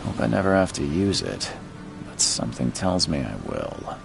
Hope I never have to use it, but something tells me I will.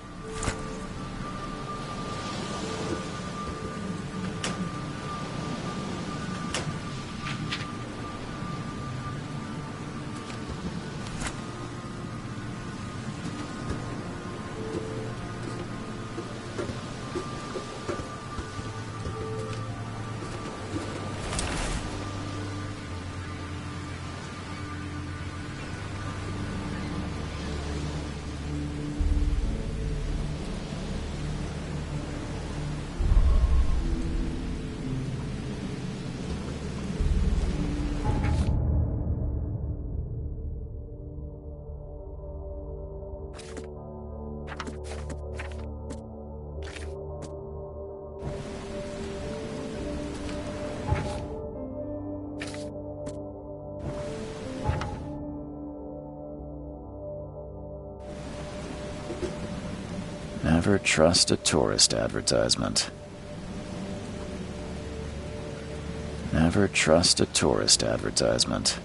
Never trust a tourist advertisement. Never trust a tourist advertisement.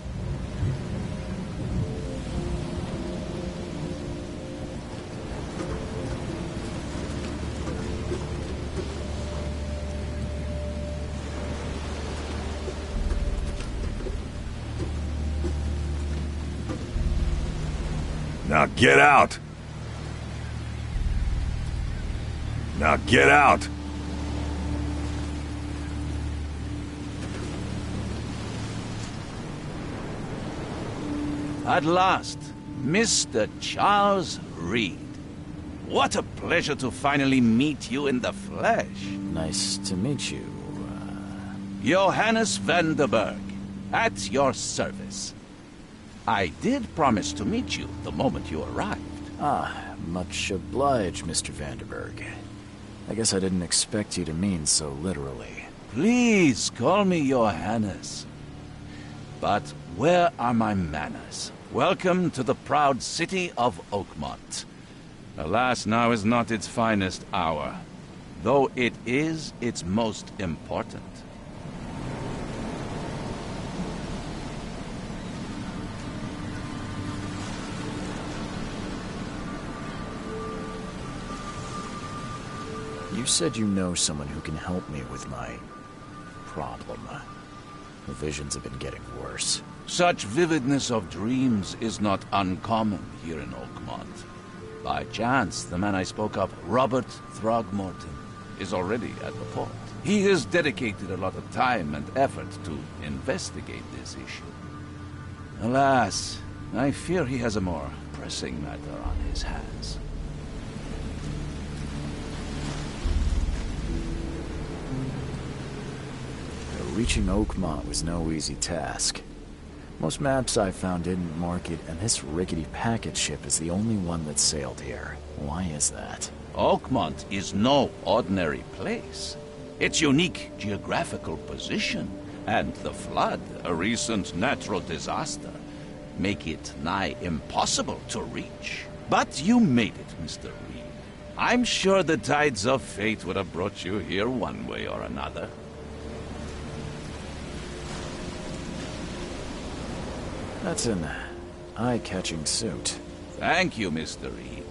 Now get out! Now get out! At last, Mr. Charles Reed. What a pleasure to finally meet you in the flesh. Nice to meet you. Johannes Vanderberg, at your service. I did promise to meet you the moment you arrived. Ah, much obliged, Mr. Vanderberg. I guess I didn't expect you to mean so literally. Please call me Johannes. But where are my manners? Welcome to the proud city of Oakmont. Alas, now is not its finest hour, though it is its most important. You said you know someone who can help me with my problem. The visions have been getting worse. Such vividness of dreams is not uncommon here in Oakmont. By chance, the man I spoke of, Robert Throgmorton, is already at the port. He has dedicated a lot of time and effort to investigate this issue. Alas, I fear he has a more pressing matter on his hands. Reaching Oakmont was no easy task. Most maps I found didn't mark it, and this rickety packet ship is the only one that sailed here. Why is that? Oakmont is no ordinary place. Its unique geographical position and the flood, a recent natural disaster, make it nigh impossible to reach. But you made it, Mr. Reed. I'm sure the tides of fate would have brought you here one way or another. That's an eye-catching suit. Thank you, Mr. Reed.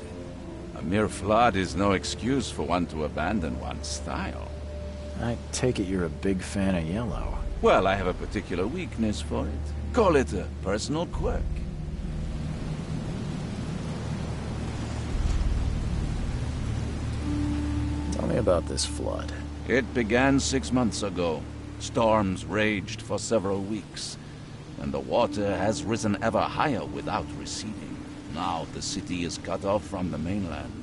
A mere flood is no excuse for one to abandon one's style. I take it you're a big fan of yellow. Well, I have a particular weakness for it. Call it a personal quirk. Tell me about this flood. It began 6 months ago. Storms raged for several weeks, and the water has risen ever higher without receding. Now the city is cut off from the mainland.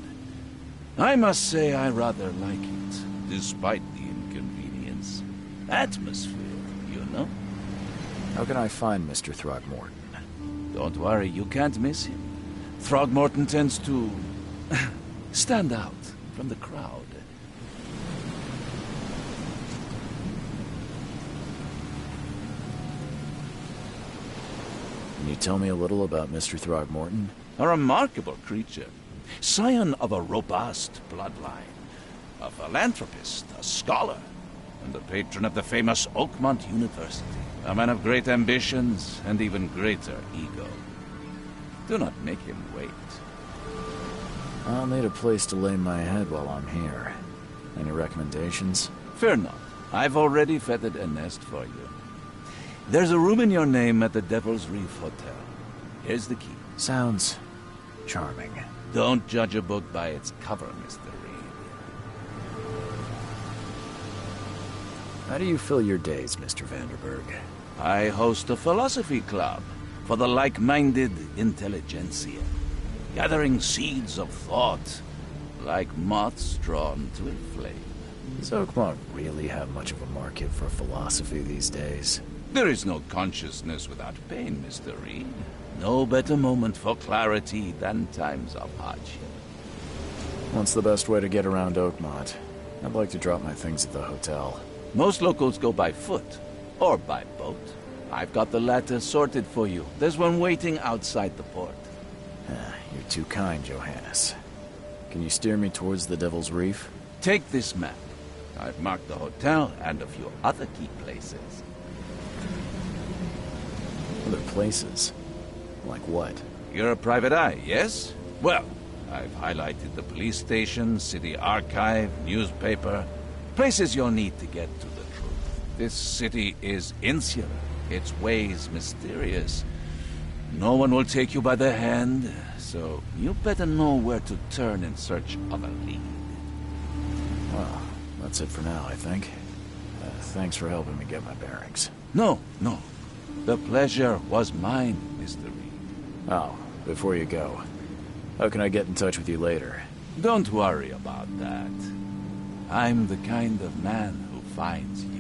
I must say I rather like it, despite the inconvenience. Atmosphere, you know? How can I find Mr. Throgmorton? Don't worry, you can't miss him. Throgmorton tends to stand out from the crowd. Can you tell me a little about Mr. Throgmorton? A remarkable creature. Scion of a robust bloodline. A philanthropist, a scholar, and the patron of the famous Oakmont University. A man of great ambitions and even greater ego. Do not make him wait. I'll need a place to lay my head while I'm here. Any recommendations? Fear not. I've already feathered a nest for you. There's a room in your name at the Devil's Reef Hotel. Here's the key. Sounds charming. Don't judge a book by its cover, Mr. Reed. How do you fill your days, Mr. Vanderberg? I host a philosophy club for the like-minded intelligentsia, gathering seeds of thought like moths drawn to a flame. Does Oakmont really have much of a market for philosophy these days? There is no consciousness without pain, Mr. Reed. No better moment for clarity than times of hardship. What's the best way to get around Oakmont? I'd like to drop my things at the hotel. Most locals go by foot, or by boat. I've got the latter sorted for you. There's one waiting outside the port. You're too kind, Johannes. Can you steer me towards the Devil's Reef? Take this map. I've marked the hotel and a few other key places. Other places? Like what? You're a private eye, yes? Well, I've highlighted the police station, city archive, newspaper, places you'll need to get to the truth. This city is insular, its ways mysterious. No one will take you by the hand, so you better know where to turn in search of a lead. Well, that's it for now, I think. Thanks for helping me get my bearings. No. The pleasure was mine, Mr. Reed. Oh, before you go, how can I get in touch with you later? Don't worry about that. I'm the kind of man who finds you.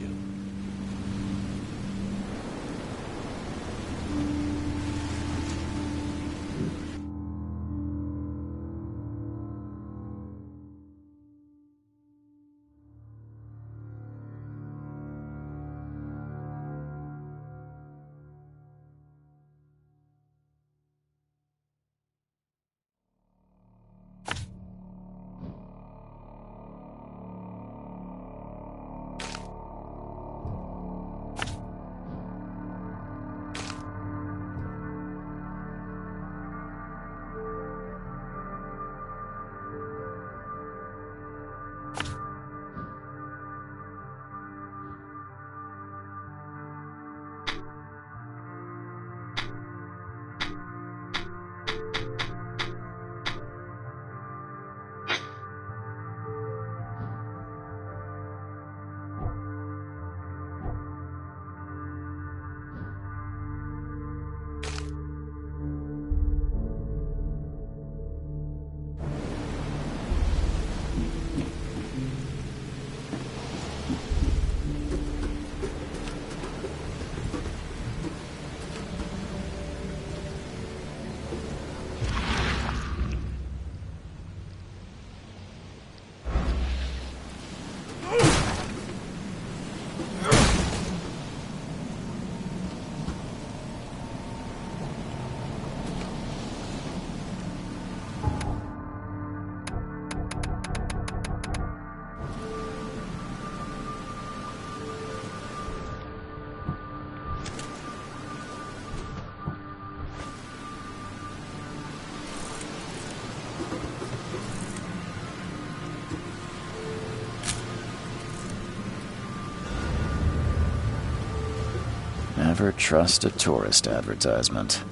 Never trust a tourist advertisement.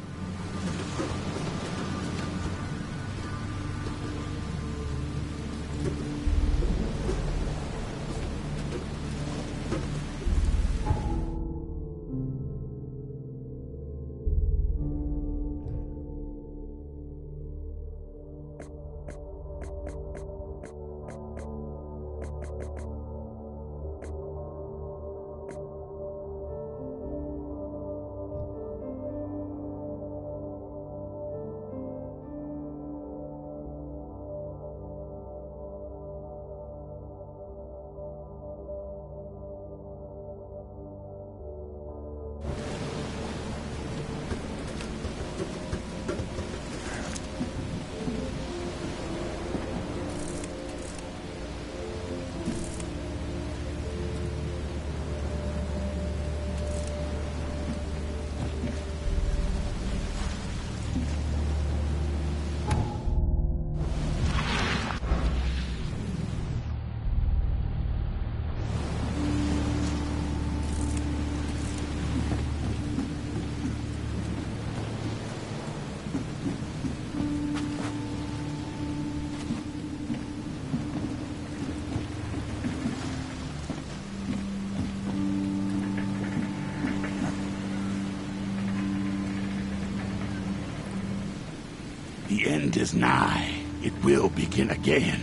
The end is nigh. It will begin again.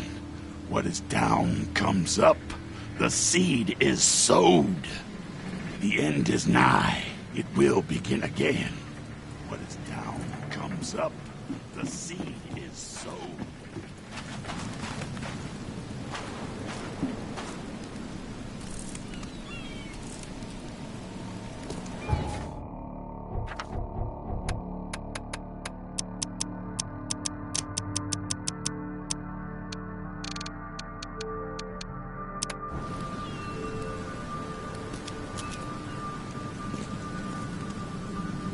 What is down comes up. The seed is sowed. The end is nigh. It will begin again. What is down comes up. The seed is sowed.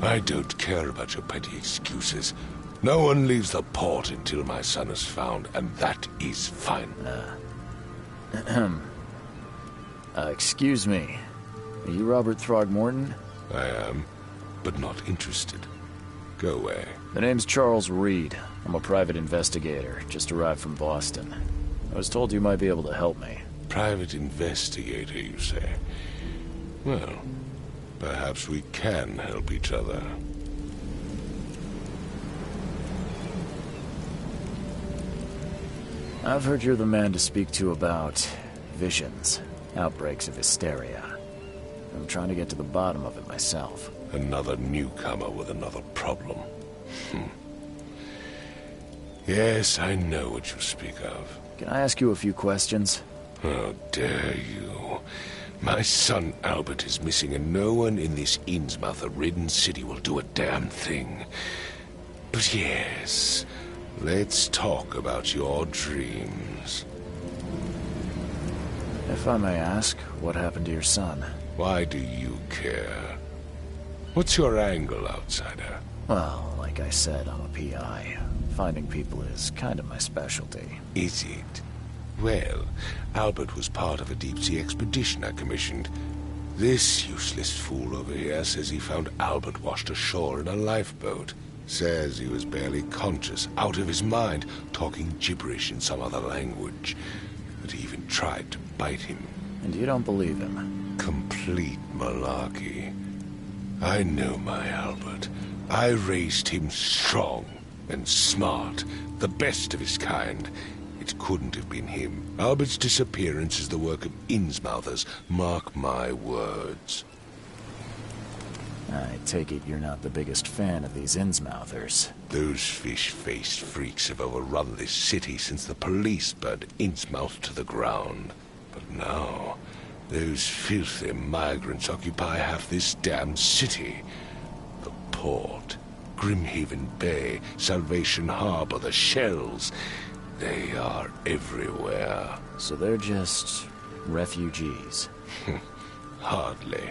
I don't care about your petty excuses. No one leaves the port until my son is found, and that is fine. Excuse me. Are you Robert Throgmorton? I am, but not interested. Go away. The name's Charles Reed. I'm a private investigator, just arrived from Boston. I was told you might be able to help me. Private investigator, you say? Well, perhaps we can help each other. I've heard you're the man to speak to about visions, outbreaks of hysteria. I'm trying to get to the bottom of it myself. Another newcomer with another problem. Yes, I know what you speak of. Can I ask you a few questions? How dare you? My son Albert is missing, and no one in this Innsmouth-ridden city will do a damn thing. But yes, let's talk about your dreams. If I may ask, what happened to your son? Why do you care? What's your angle, outsider? Well, like I said, I'm a PI. Finding people is kind of my specialty. Is it? Well, Albert was part of a deep-sea expedition I commissioned. This useless fool over here says he found Albert washed ashore in a lifeboat. Says he was barely conscious, out of his mind, talking gibberish in some other language. That he even tried to bite him. And you don't believe him? Complete malarkey. I know my Albert. I raised him strong and smart, the best of his kind. It couldn't have been him. Albert's disappearance is the work of Innsmouthers, mark my words. I take it you're not the biggest fan of these Innsmouthers. Those fish-faced freaks have overrun this city since the police burned Innsmouth to the ground. But now, those filthy migrants occupy half this damn city. The port, Grimhaven Bay, Salvation Harbor, the shells. They are everywhere. So they're just refugees? Hardly.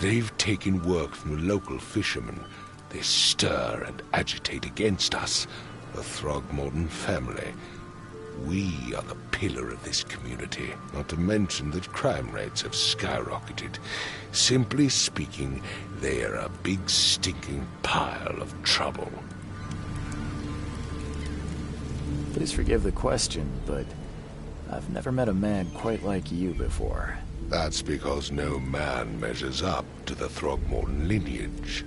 They've taken work from the local fishermen. They stir and agitate against us, the Throgmorton family. We are the pillar of this community, not to mention that crime rates have skyrocketed. Simply speaking, they are a big stinking pile of trouble. Please forgive the question, but I've never met a man quite like you before. That's because no man measures up to the Throgmorton lineage.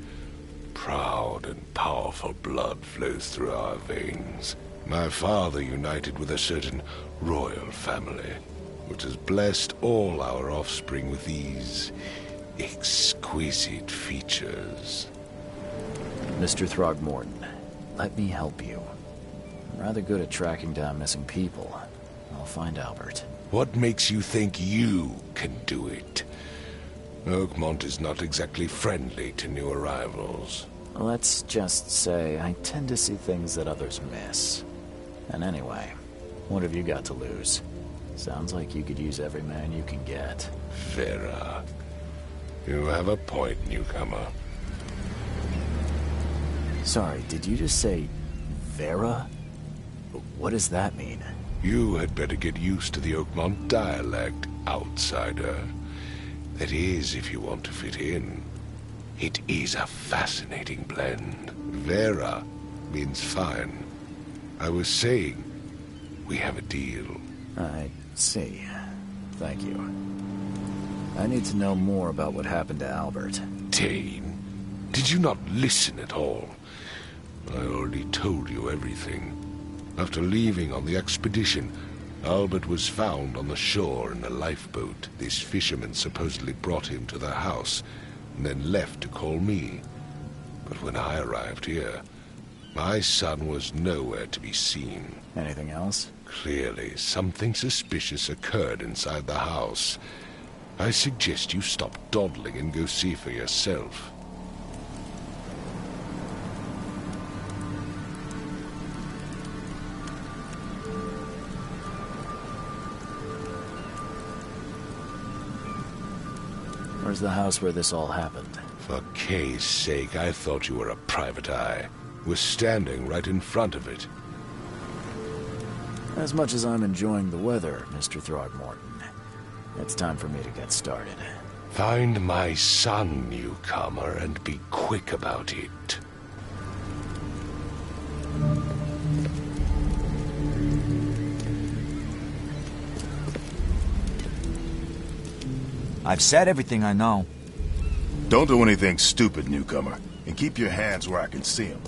Proud and powerful blood flows through our veins. My father united with a certain royal family, which has blessed all our offspring with these exquisite features. Mr. Throgmorton, let me help you. I'm rather good at tracking down missing people. I'll find Albert. What makes you think you can do it? Oakmont is not exactly friendly to new arrivals. Let's just say I tend to see things that others miss. And anyway, what have you got to lose? Sounds like you could use every man you can get. Vera. You have a point, newcomer. Sorry, did you just say Vera? What does that mean? You had better get used to the Oakmont dialect, outsider. That is, if you want to fit in. It is a fascinating blend. Vera means fine. I was saying, we have a deal. I see. Thank you. I need to know more about what happened to Albert. Dane, did you not listen at all? I already told you everything. After leaving on the expedition, Albert was found on the shore in a lifeboat. These fishermen supposedly brought him to their house, and then left to call me. But when I arrived here, my son was nowhere to be seen. Anything else? Clearly, something suspicious occurred inside the house. I suggest you stop dawdling and go see for yourself. Where's the house where this all happened? For Kay's sake, I thought you were a private eye. We're standing right in front of it. As much as I'm enjoying the weather, Mr. Throgmorton, it's time for me to get started. Find my son, newcomer, and be quick about it. I've said everything I know. Don't do anything stupid, newcomer. And keep your hands where I can see them.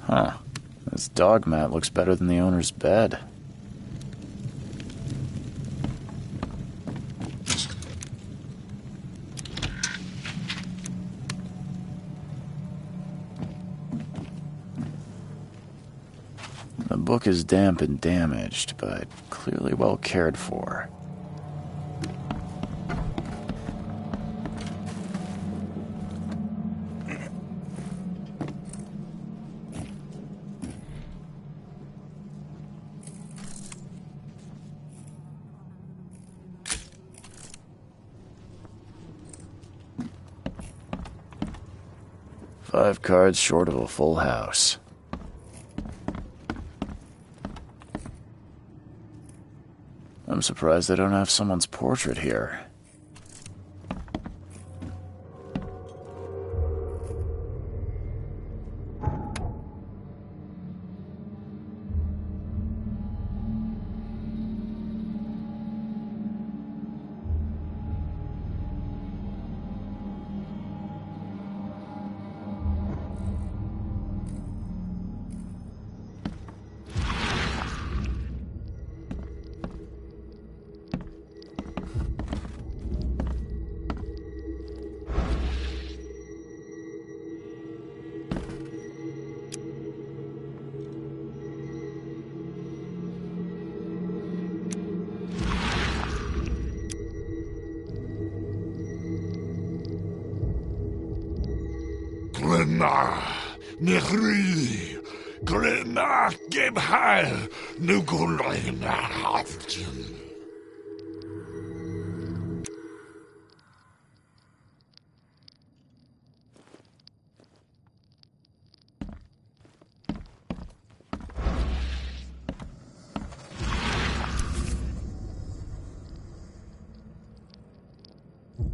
Huh. This dog mat looks better than the owner's bed. The book is damp and damaged, but clearly well cared for. Five cards short of a full house. I'm surprised they don't have someone's portrait here. Glenna, Nehri, Glenna, Gebhal, Nugulina, Haftin.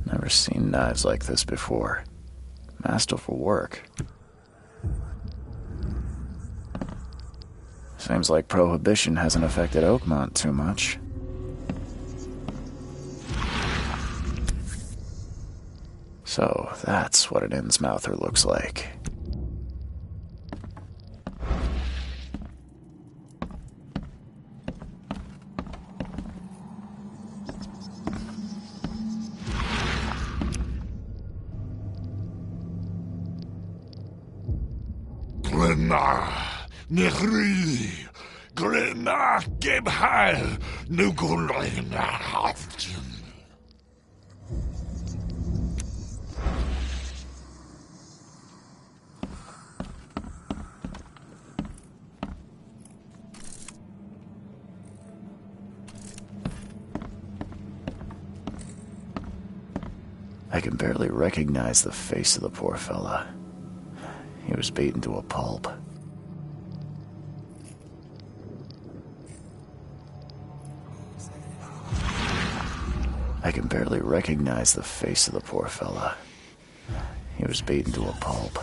Never seen knives like this before. Masterful work. Seems like Prohibition hasn't affected Oakmont too much. So, that's what an Innsmouther looks like. Glenna, Nehri, Grimma Gibhal Nuguloin. I can barely recognize the face of the poor fella. He was beaten to a pulp. I can barely recognize the face of the poor fella. He was beaten to a pulp.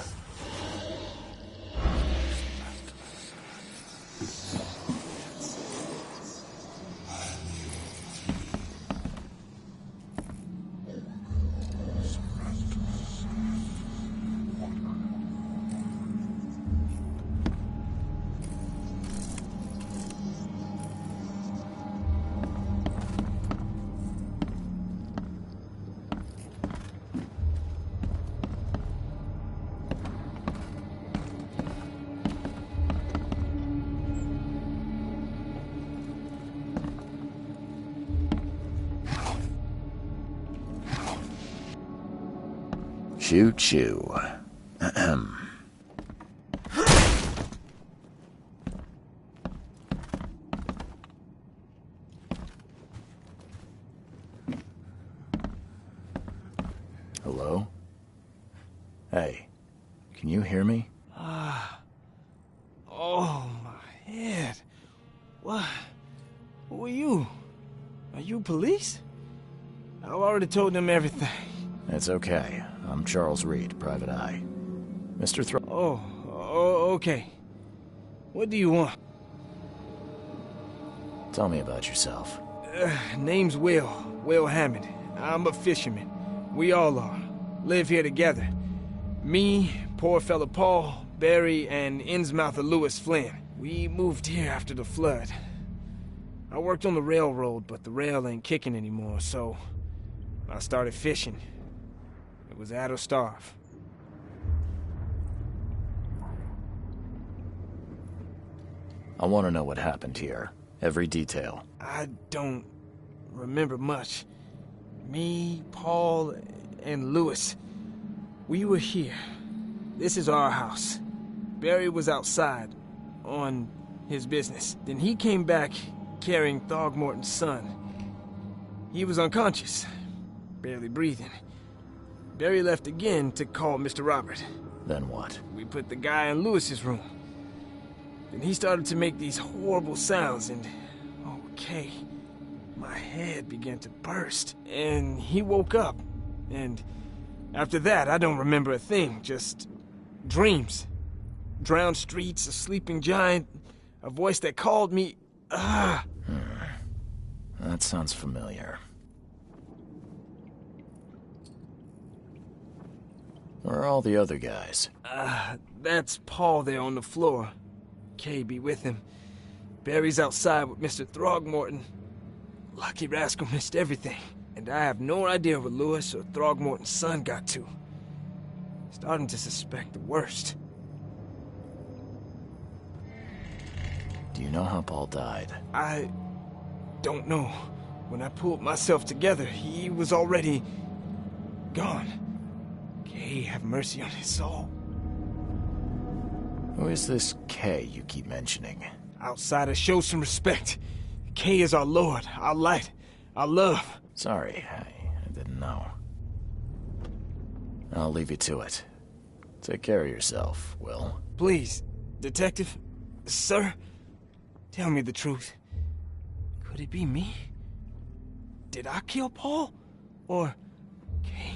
Choo-choo. Ahem. Hello? Hey, can you hear me? Oh, my head. What? Who are you? Are you police? I've already told them everything. It's okay. I'm Charles Reed, Private Eye. Mr. Okay. What do you want? Tell me about yourself. Name's Will Hammond. I'm a fisherman. We all are. Live here together. Me, poor fella Paul, Barry, and Innsmouther Lewis Flynn. We moved here after the flood. I worked on the railroad, but the rail ain't kicking anymore, so I started fishing. It was at or starve. I want to know what happened here. Every detail. I don't remember much. Me, Paul, and Lewis, we were here. This is our house. Barry was outside, on his business. Then he came back carrying Throgmorton's son. He was unconscious, barely breathing. Barry left again to call Mr. Robert. Then what? We put the guy in Lewis's room. Then he started to make these horrible sounds and... okay. My head began to burst. And he woke up. And after that, I don't remember a thing. Just dreams. Drowned streets, a sleeping giant, a voice that called me... That sounds familiar. Where are all the other guys? That's Paul there on the floor. Kay be with him. Barry's outside with Mr. Throgmorton. Lucky rascal missed everything. And I have no idea where Lewis or Throgmorton's son got to. Starting to suspect the worst. Do you know how Paul died? I don't know. When I pulled myself together, he was already gone. Kay have mercy on his soul. Who is this K you keep mentioning? Outsiders, show some respect. Kay is our lord, our light, our love. Sorry, I didn't know. I'll leave you to it. Take care of yourself, Will. Please, detective, sir, tell me the truth. Could it be me? Did I kill Paul? Or, Kay,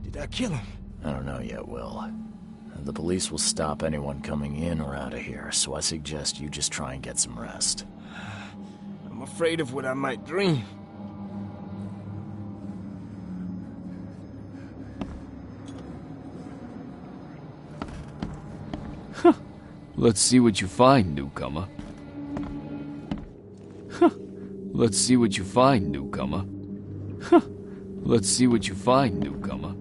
did I kill him? I don't know yet, Will. The police will stop anyone coming in or out of here, so I suggest you just try and get some rest. I'm afraid of what I might dream. Let's see what you find, newcomer. Let's see what you find, newcomer. Let's see what you find, newcomer.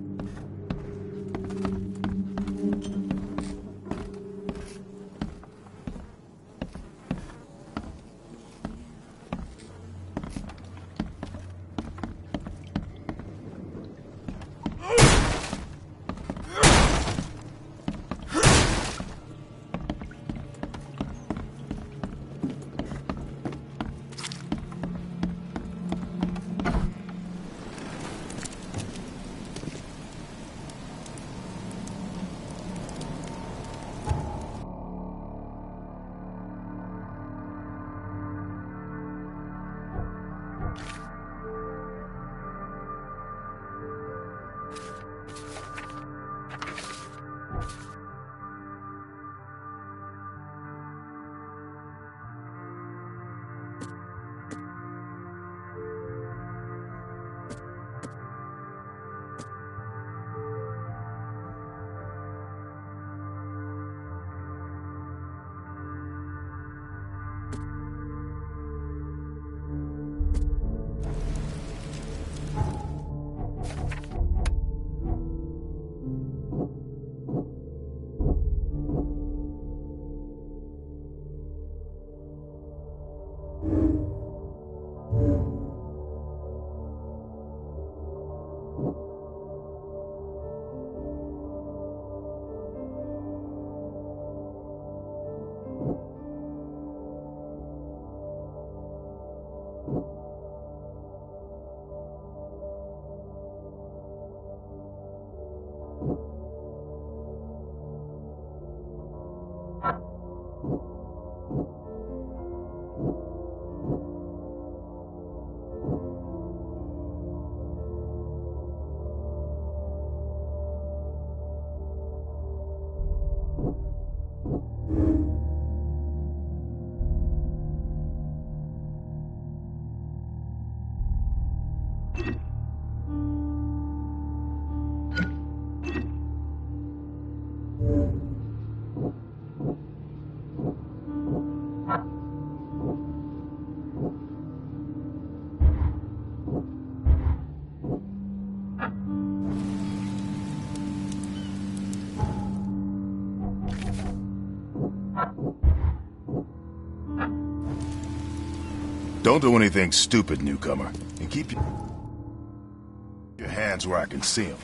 Don't do anything stupid, newcomer, and keep your hands where I can see them.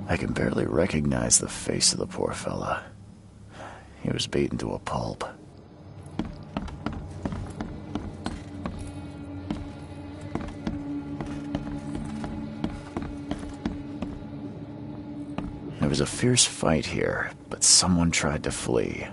I can barely recognize the face of the poor fella. He was beaten to a pulp. There was a fierce fight here, but someone tried to flee.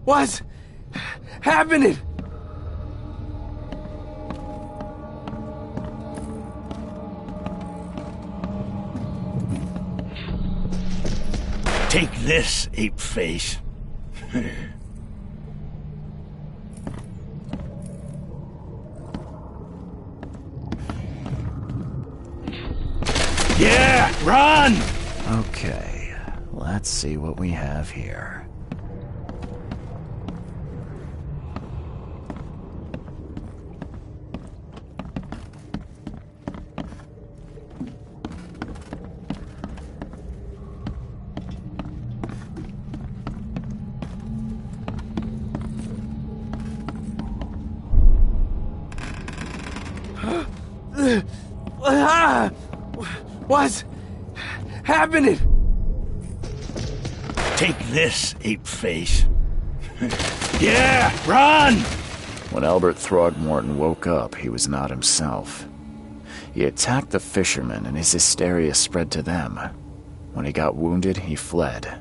What's happening? Take this, ape face. Yeah, run! Okay, let's see what we have here. What's happening? Take this, ape face. Yeah, run! When Albert Throgmorton woke up, he was not himself. He attacked the fishermen, and his hysteria spread to them. When he got wounded, he fled.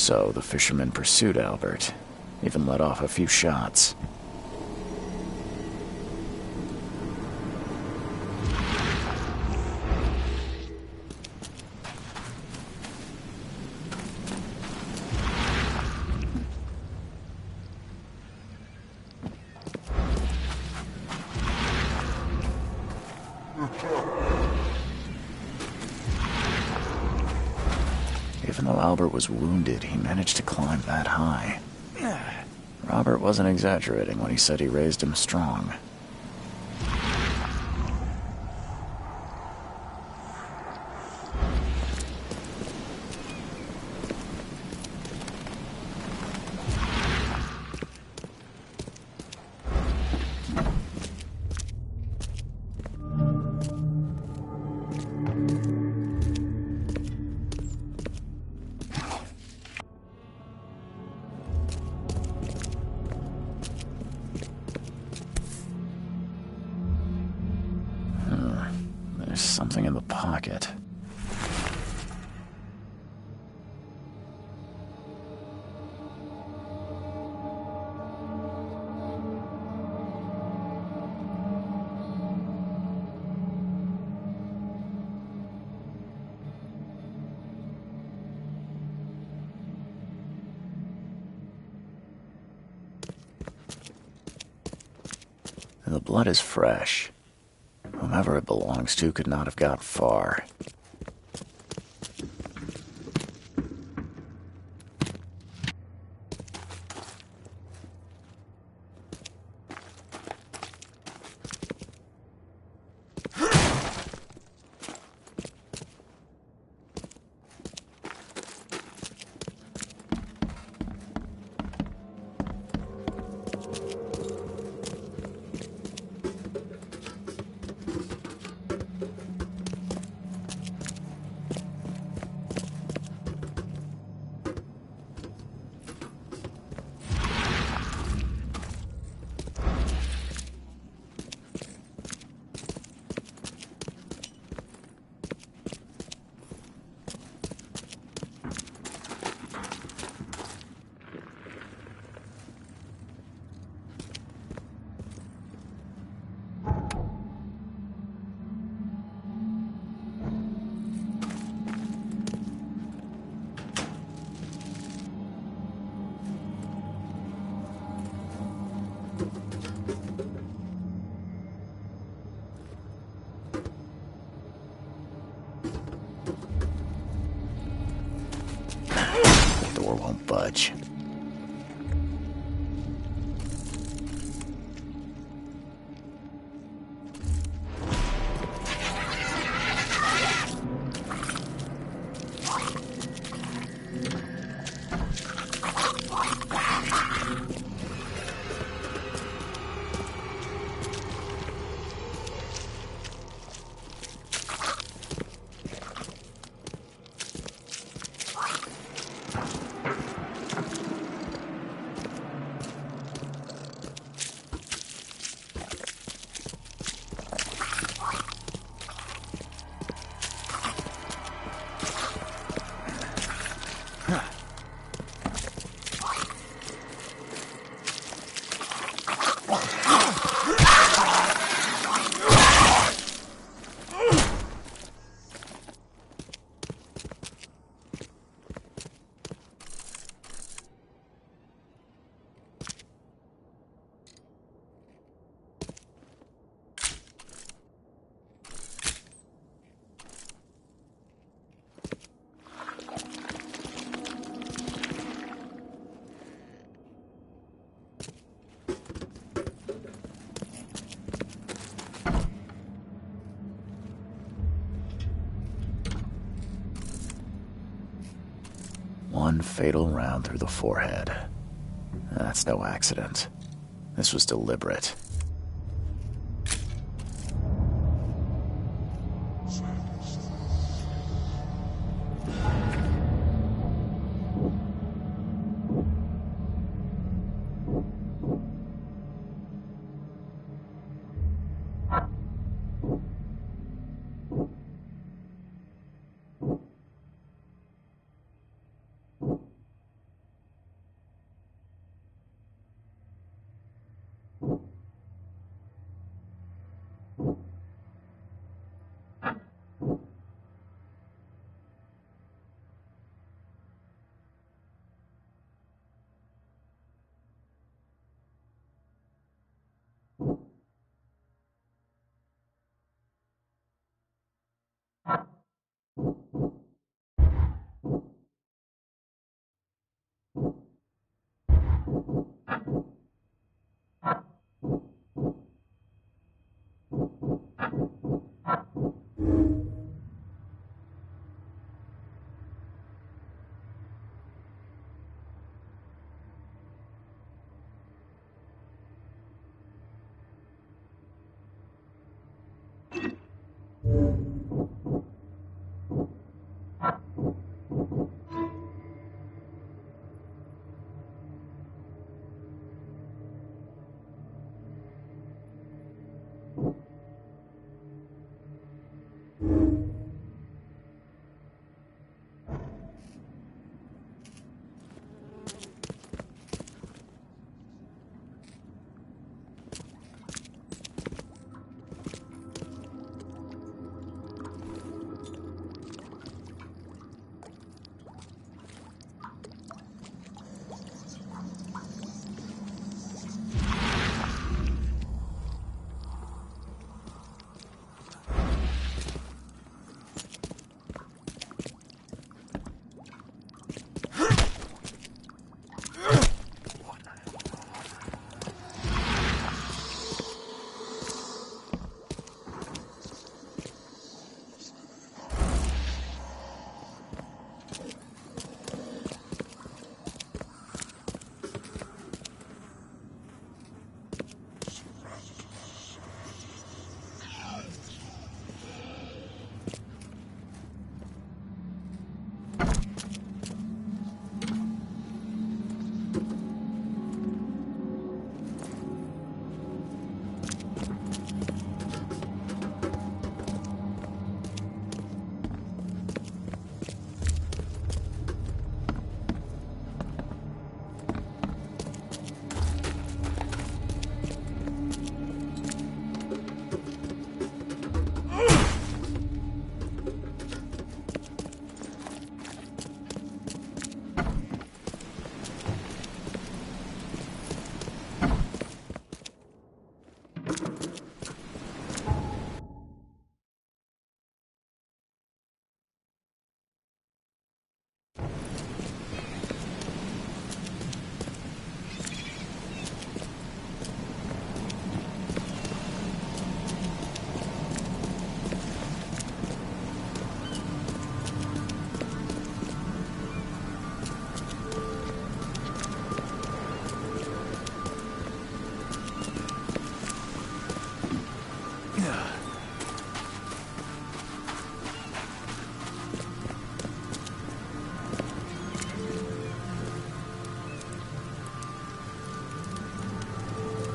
So the fisherman pursued Albert, even let off a few shots. Even though Albert was wounded, he managed to climb that high. Robert wasn't exaggerating when he said he raised him strong. There's something in the pocket. The blood is fresh. Whomever it belongs to could not have got far. The door won't budge. One fatal round through the forehead. That's no accident. This was deliberate.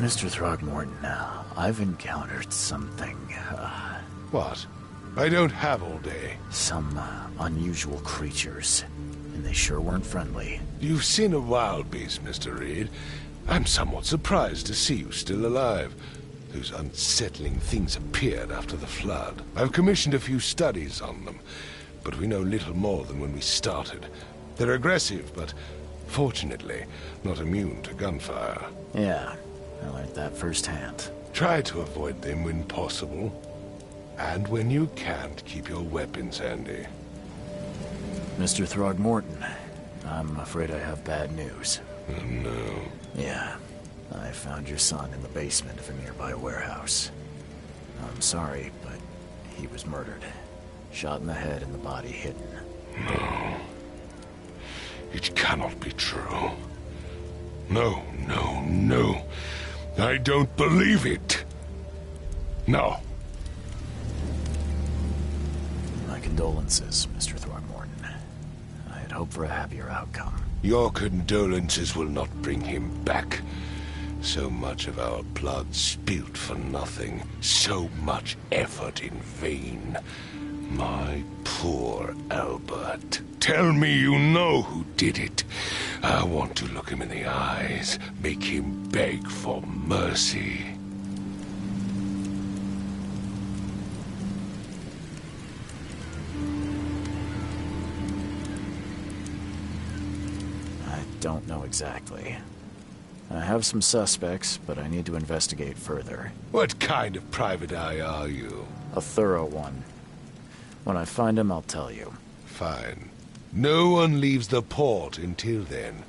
Mr. Throgmorton, I've encountered something, What? I don't have all day. some unusual creatures, and they sure weren't friendly. You've seen a wild beast, Mr. Reed. I'm somewhat surprised to see you still alive. Those unsettling things appeared after the flood. I've commissioned a few studies on them, but we know little more than when we started. They're aggressive, but fortunately not immune to gunfire. Yeah, I learned that firsthand. Try to avoid them when possible. And when you can't, keep your weapons handy. Mr. Throgmorton, I'm afraid I have bad news. Oh, no. Yeah, I found your son in the basement of a nearby warehouse. I'm sorry, but he was murdered. Shot in the head and the body hidden. No. It cannot be true. No, no, no. I don't believe it. No. My condolences, Mr. Throgmorton. I had hoped for a happier outcome. Your condolences will not bring him back. So much of our blood spilt for nothing. So much effort in vain. My poor Albert. Tell me you know who did it. I want to look him in the eyes, make him beg for mercy. I don't know exactly. I have some suspects, but I need to investigate further. What kind of private eye are you? A thorough one. When I find him, I'll tell you. Fine. No one leaves the port until then.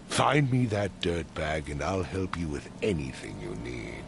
Find me that dirtbag and I'll help you with anything you need.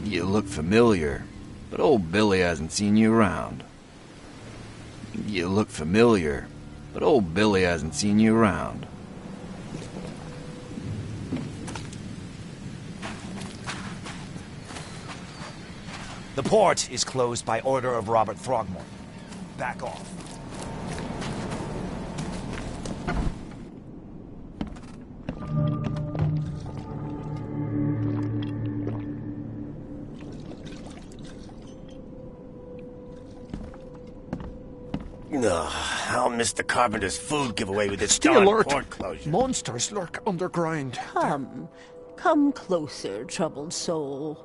You look familiar, but old Billy hasn't seen you around. You look familiar, but old Billy hasn't seen you around. The port is closed by order of Robert Throgmorton. Back off. I'll miss the carpenter's food giveaway with this Stay darn alert. port closure. Monsters lurk underground. Come closer, troubled soul.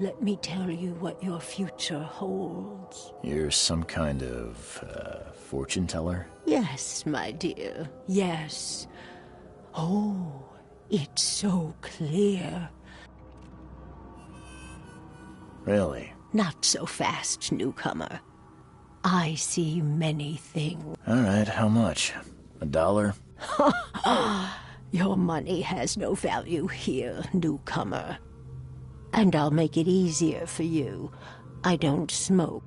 Let me tell you what your future holds. You're some kind of, fortune teller? Yes, my dear, yes. Oh, it's so clear. Really? Not so fast, newcomer. I see many things. Alright, how much? $1? Your money has no value here, newcomer. And I'll make it easier for you. I don't smoke.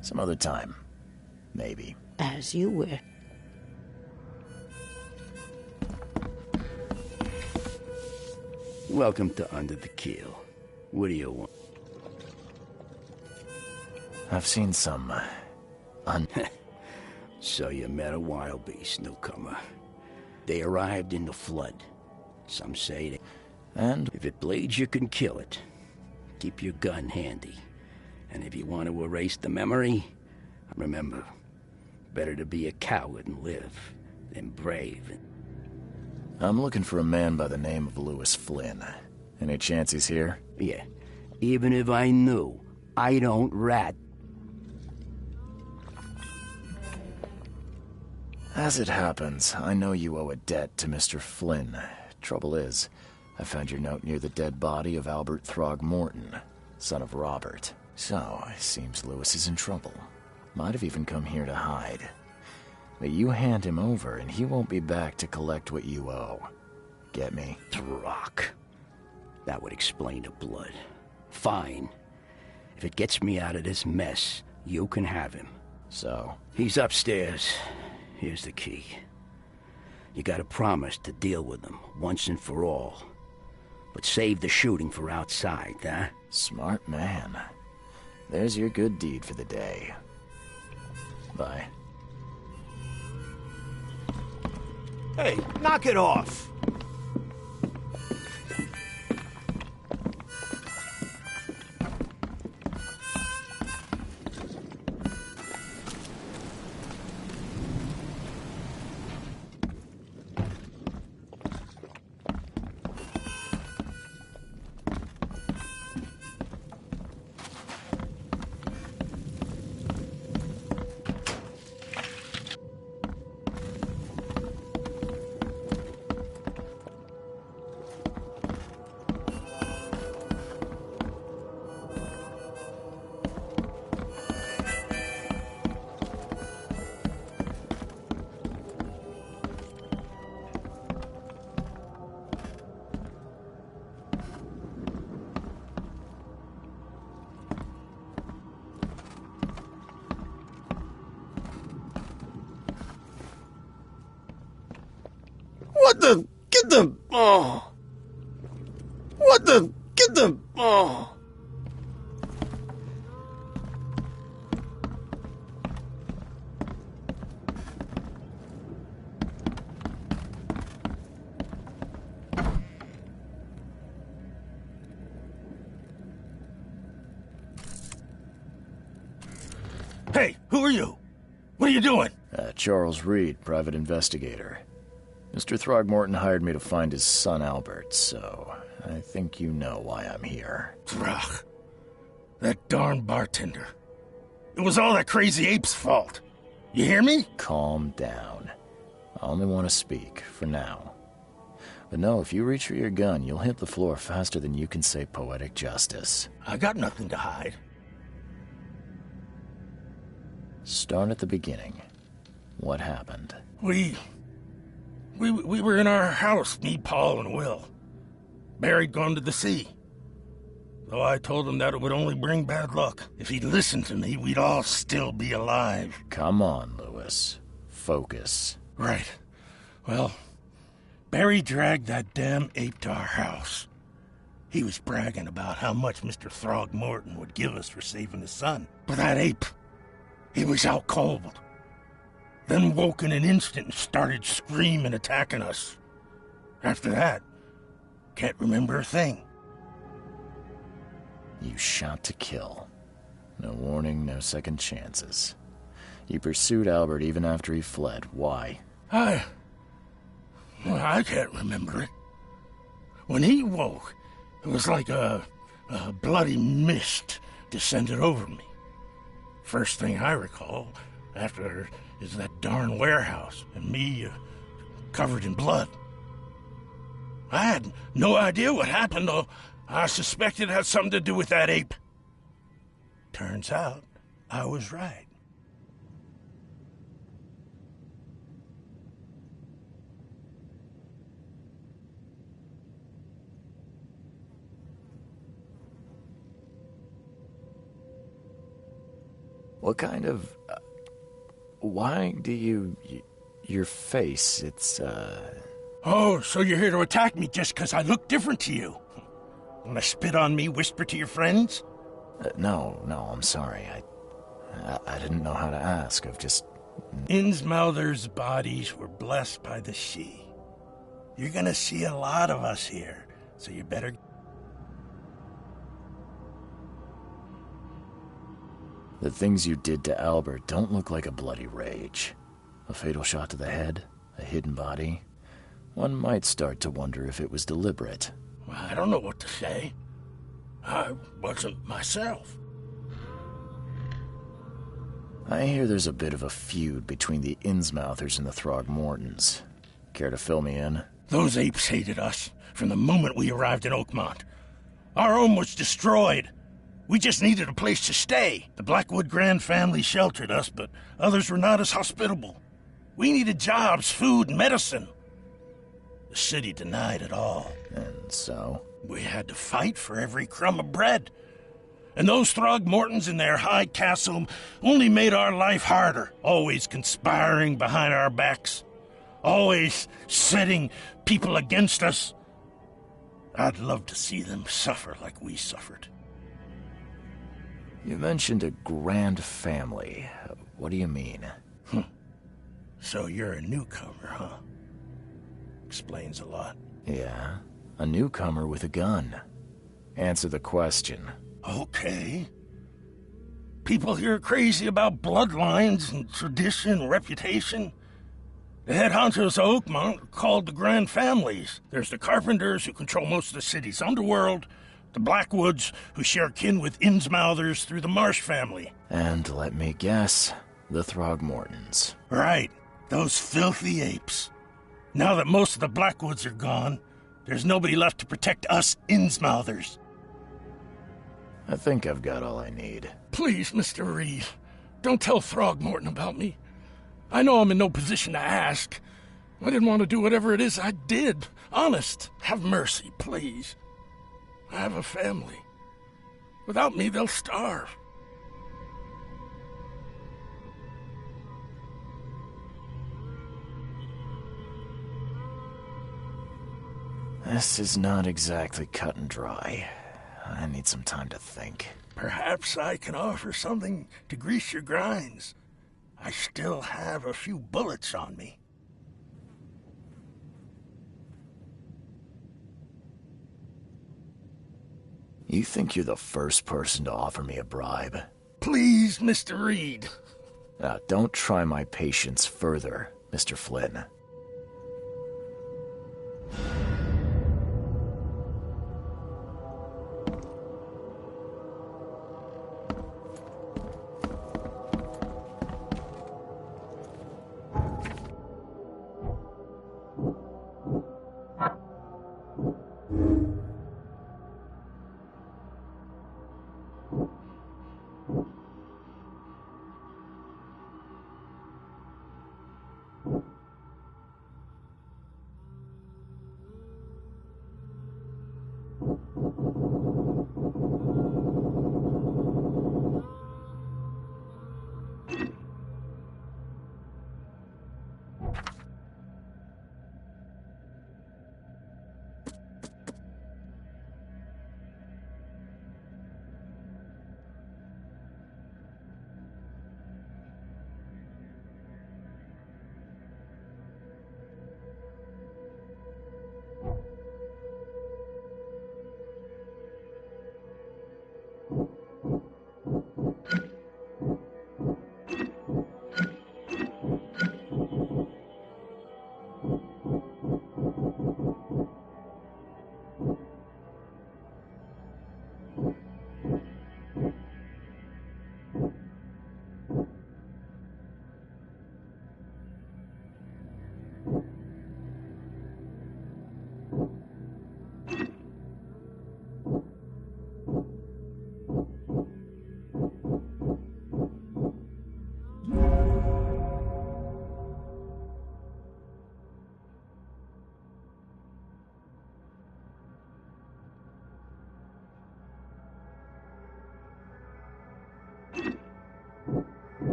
Some other time. Maybe. As you wish. Welcome to Under the Keel. What do you want? I've seen some, So you met a wild beast, newcomer. They arrived in the flood. Some say they... And? If it bleeds, you can kill it. Keep your gun handy. And if you want to erase the memory, remember, better to be a coward and live than brave. I'm looking for a man by the name of Lewis Flynn. Any chance he's here? Yeah. Even if I knew, I don't rat. As it happens, I know you owe a debt to Mr. Flynn. Trouble is, I found your note near the dead body of Albert Throgmorton, son of Robert. So, it seems Lewis is in trouble. Might have even come here to hide. But you hand him over and he won't be back to collect what you owe. Get me? Throck. That would explain the blood. Fine. If it gets me out of this mess, you can have him. So? He's upstairs. Here's the key. You gotta promise to deal with him once and for all. But save the shooting for outside, huh? Smart man. There's your good deed for the day. Bye. Hey, knock it off! What the... Get the... Oh... What the... Get the... Oh... Hey, who are you? What are you doing? Charles Reed, private investigator. Mr. Throgmorton hired me to find his son Albert, so I think you know why I'm here. Throg. That darn bartender. It was all that crazy ape's fault. You hear me? Calm down. I only want to speak, for now. But no, if you reach for your gun, you'll hit the floor faster than you can say poetic justice. I got nothing to hide. Start at the beginning. What happened? We were in our house, me, Paul, and Will. Barry'd gone to the sea. Though I told him that it would only bring bad luck. If he'd listened to me, we'd all still be alive. Come on, Lewis. Focus. Right. Well, Barry dragged that damn ape to our house. He was bragging about how much Mr. Throgmorton would give us for saving his son. But that ape, he was out cold. Then woke in an instant and started screaming, attacking us. After that, can't remember a thing. You shot to kill. No warning, no second chances. You pursued Albert even after he fled. Why? I can't remember it. When he woke, it was like a bloody mist descended over me. First thing I recall after is that darn warehouse and me covered in blood. I had no idea what happened, though. I suspected it had something to do with that ape. Turns out I was right. What kind of... why do you... your face, it's, Oh, so you're here to attack me just because I look different to you? Wanna spit on me, whisper to your friends? No, I'm sorry. I didn't know how to ask. I've just... Innsmouther's bodies were blessed by the sea. You're gonna see a lot of us here, so you better... The things you did to Albert don't look like a bloody rage. A fatal shot to the head, a hidden body. One might start to wonder if it was deliberate. I don't know what to say. I wasn't myself. I hear there's a bit of a feud between the Innsmouthers and the Throgmortons. Care to fill me in? Those apes hated us from the moment we arrived in Oakmont. Our home was destroyed. We just needed a place to stay. The Blackwood Grand family sheltered us, but others were not as hospitable. We needed jobs, food, and medicine. The city denied it all. And so? We had to fight for every crumb of bread. And those Throgmortons in their high castle only made our life harder, always conspiring behind our backs, always setting people against us. I'd love to see them suffer like we suffered. You mentioned a grand family. What do you mean? So you're a newcomer, huh? Explains a lot. Yeah, a newcomer with a gun. Answer the question. Okay. People here are crazy about bloodlines and tradition and reputation. The head honchos of Oakmont are called the Grand Families. There's the Carpenters, who control most of the city's underworld, the Blackwoods, who share kin with Innsmouthers through the Marsh family. And let me guess, the Throgmortons. Right, those filthy apes. Now that most of the Blackwoods are gone, there's nobody left to protect us Innsmouthers. I think I've got all I need. Please, Mr. Reed, don't tell Throgmorton about me. I know I'm in no position to ask. I didn't want to do whatever it is I did. Honest, have mercy, please. I have a family. Without me, they'll starve. This is not exactly cut and dry. I need some time to think. Perhaps I can offer something to grease your grinds. I still have a few bullets on me. You think you're the first person to offer me a bribe? Please, Mr. Reed. Don't try my patience further, Mr. Flynn.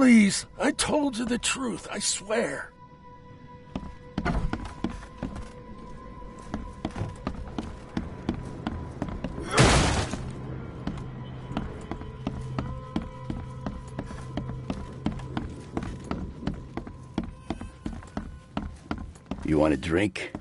Please, I told you the truth, I swear. You want a drink?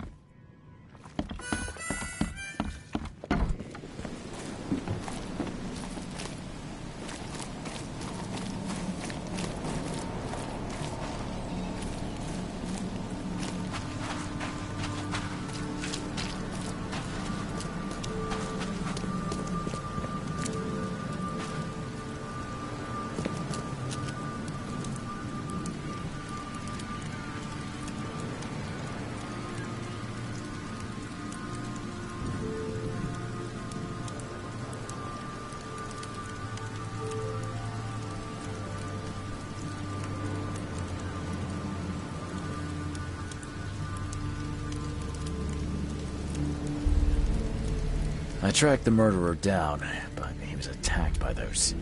I tracked the murderer down, but he was attacked by those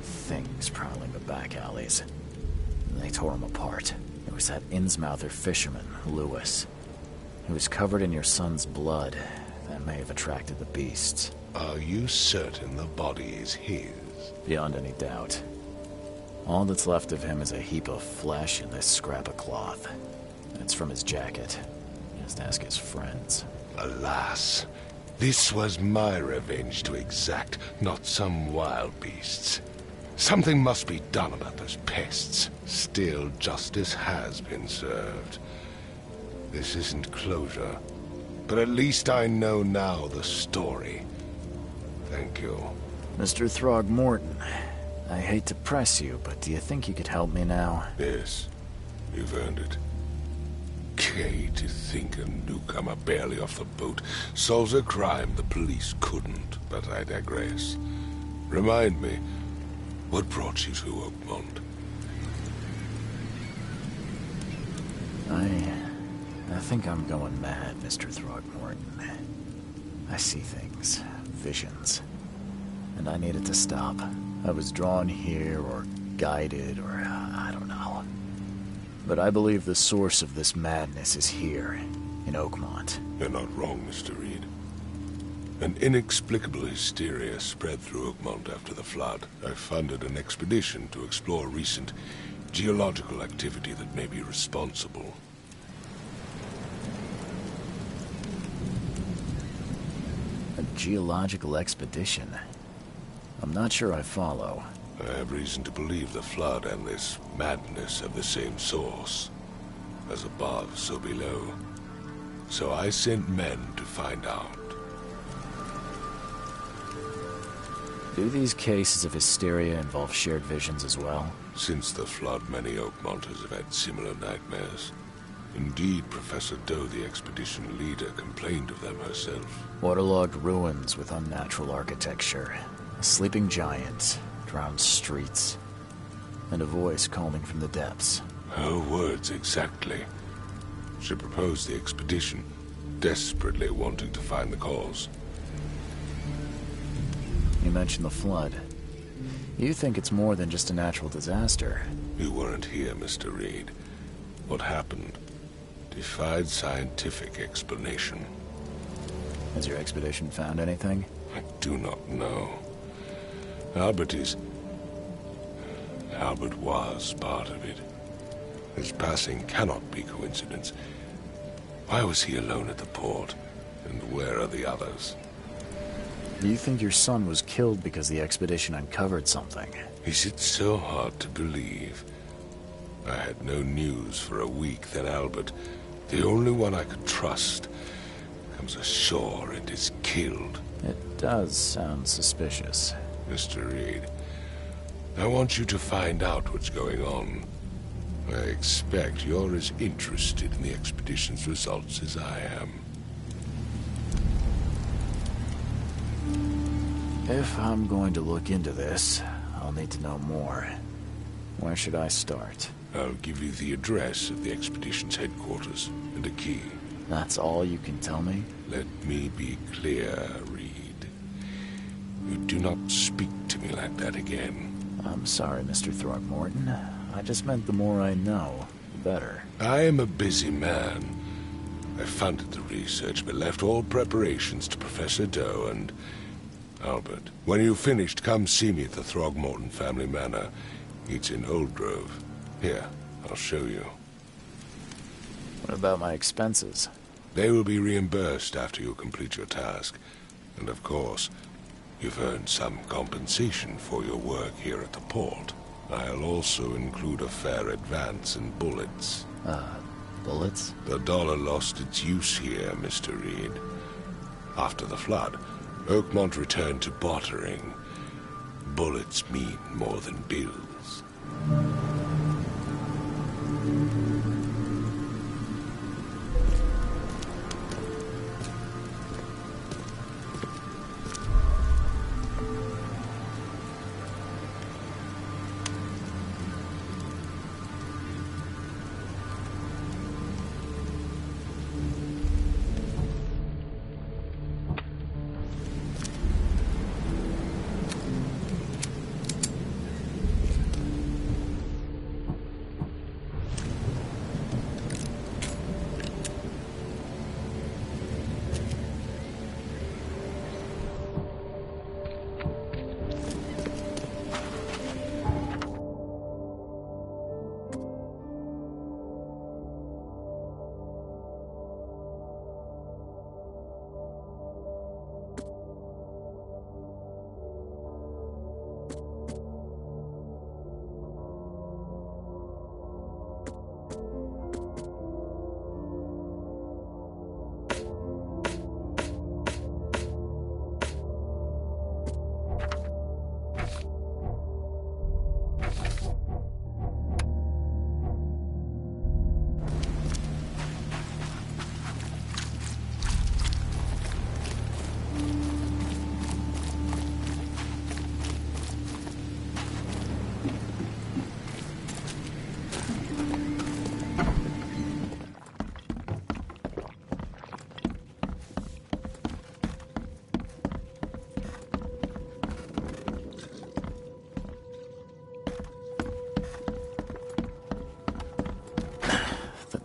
things prowling the back alleys. They tore him apart. It was that Innsmouther fisherman, Lewis. He was covered in your son's blood. That may have attracted the beasts. Are you certain the body is his? Beyond any doubt. All that's left of him is a heap of flesh and this scrap of cloth. It's from his jacket. Just ask his friends. Alas, this was my revenge to exact, not some wild beast's. Something must be done about those pests. Still, justice has been served. This isn't closure, but at least I know now the story. Thank you. Mr. Throgmorton, I hate to press you, but do you think you could help me now? Yes, you've earned it. Gay to think a newcomer barely off the boat solves a crime the police couldn't, but I digress. Remind me, what brought you to Oakmont? I think I'm going mad, Mr. Throgmorton. I see things, visions, and I needed to stop. I was drawn here, or guided, or I don't know. But I believe the source of this madness is here, in Oakmont. You're not wrong, Mr. Reed. An inexplicable hysteria spread through Oakmont after the flood. I funded an expedition to explore recent geological activity that may be responsible. A geological expedition? I'm not sure I follow. I have reason to believe the flood and this madness have the same source. As above, so below. So I sent men to find out. Do these cases of hysteria involve shared visions as well? Since the flood, many Oakmonters have had similar nightmares. Indeed, Professor Doe, the expedition leader, complained of them herself. Waterlogged ruins with unnatural architecture. A sleeping giant. Drowned streets. And a voice calling from the depths. Her words exactly. She proposed the expedition, desperately wanting to find the cause. You mentioned the flood. You think it's more than just a natural disaster. You weren't here, Mr. Reed. What happened defied scientific explanation. Has your expedition found anything? I do not know. Albert was part of it. His passing cannot be coincidence. Why was he alone at the port? And where are the others? Do you think your son was killed because the expedition uncovered something? Is it so hard to believe? I had no news for a week, then Albert, the only one I could trust, comes ashore and is killed. It does sound suspicious. Mr. Reed, I want you to find out what's going on. I expect you're as interested in the expedition's results as I am. If I'm going to look into this, I'll need to know more. Where should I start? I'll give you the address of the expedition's headquarters and a key. That's all you can tell me? Let me be clear, Reed. You do not speak to me like that again. I'm sorry, Mr. Throckmorton. I just meant the more I know, the better. I am a busy man. I funded the research, but left all preparations to Professor Doe and Albert. When you've finished, come see me at the Throgmorton family manor. It's in Old Grove. Here, I'll show you. What about my expenses? They will be reimbursed after you complete your task. And of course, you've earned some compensation for your work here at the port. I'll also include a fair advance in bullets. Bullets? The dollar lost its use here, Mr. Reed. After the flood, Oakmont returned to bartering. Bullets mean more than bills.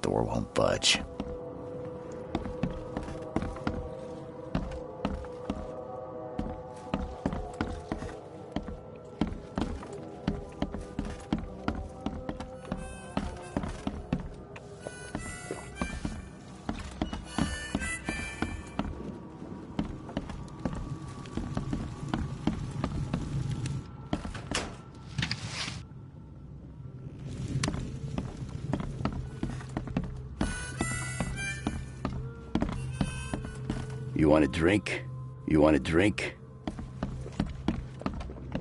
Door won't budge. You want a drink? You want a drink?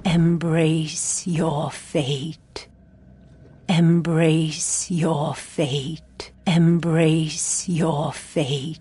Embrace your fate. Embrace your fate. Embrace your fate.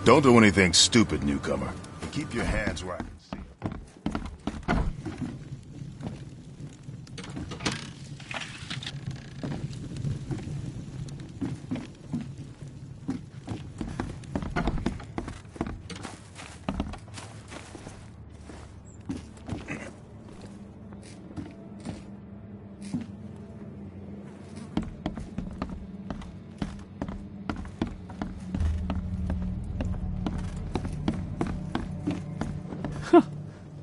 Don't do anything stupid, newcomer. And keep your hands where I can see.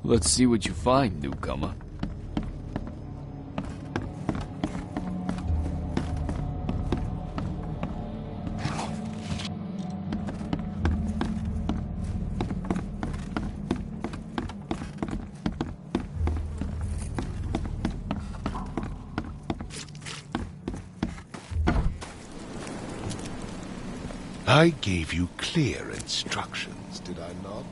Let's see what you find, newcomer. I gave you clear instructions, did I not?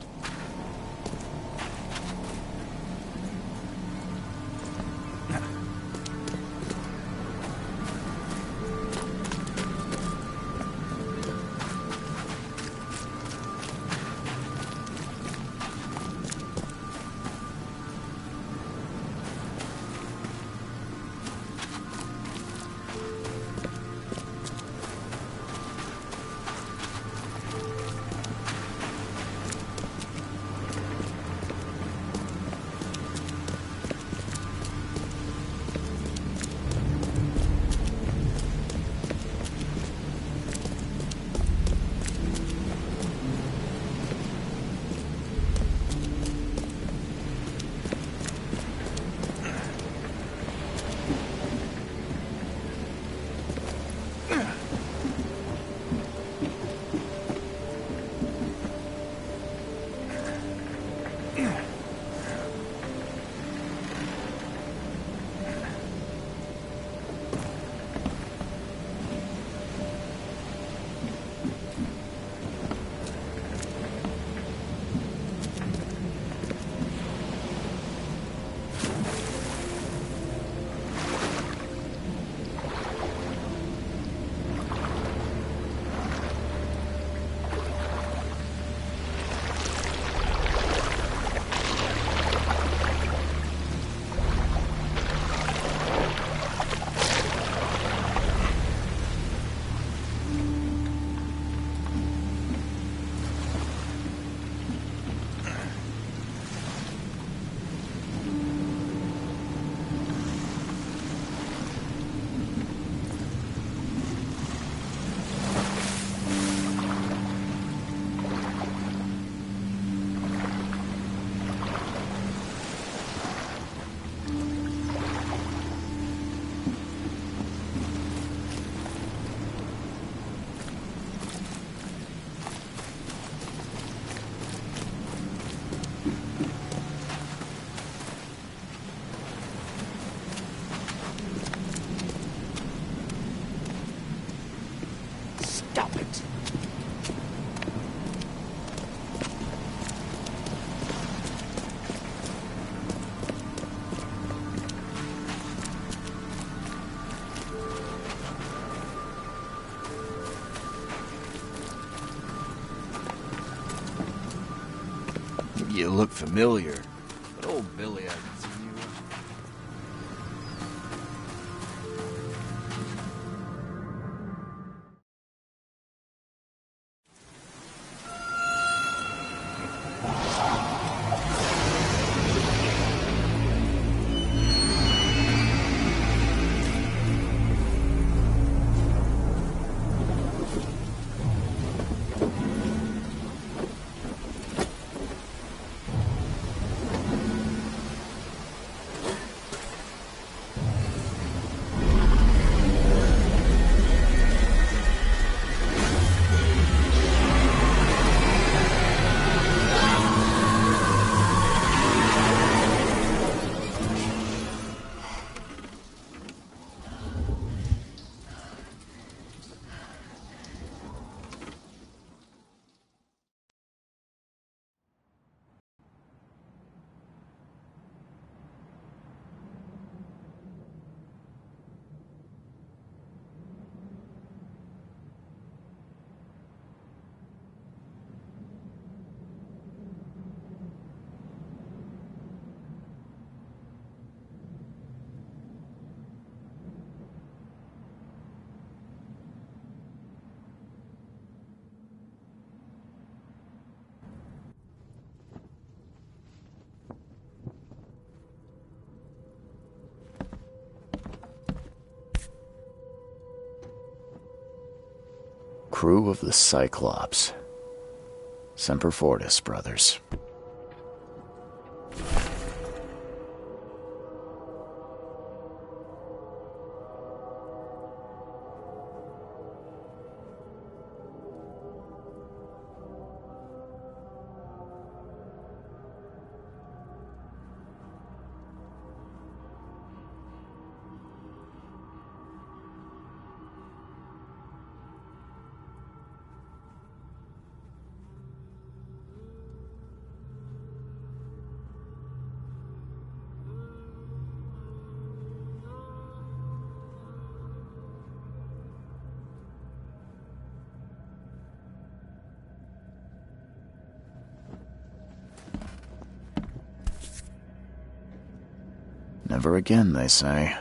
Stop it. You look familiar, but old Billy hasn't seen you. Crew of the Cyclops. Semper Fortis, brothers. Never again, they say.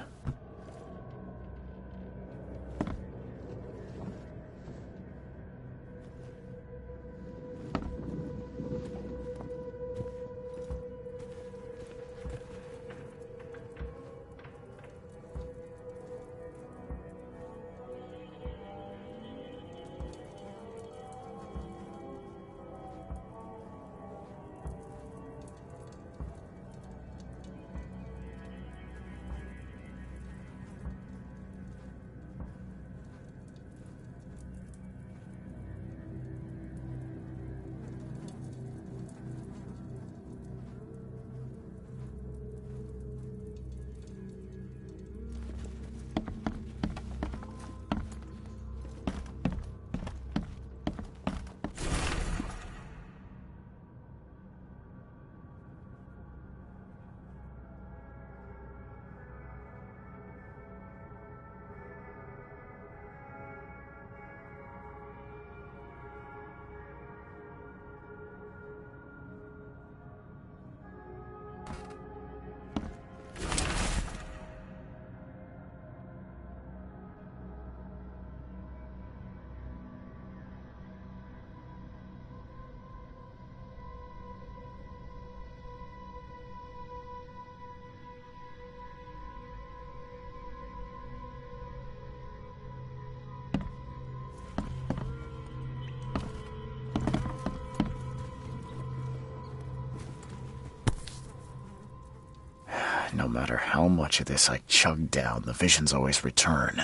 No matter how much of this I chug down, the visions always return.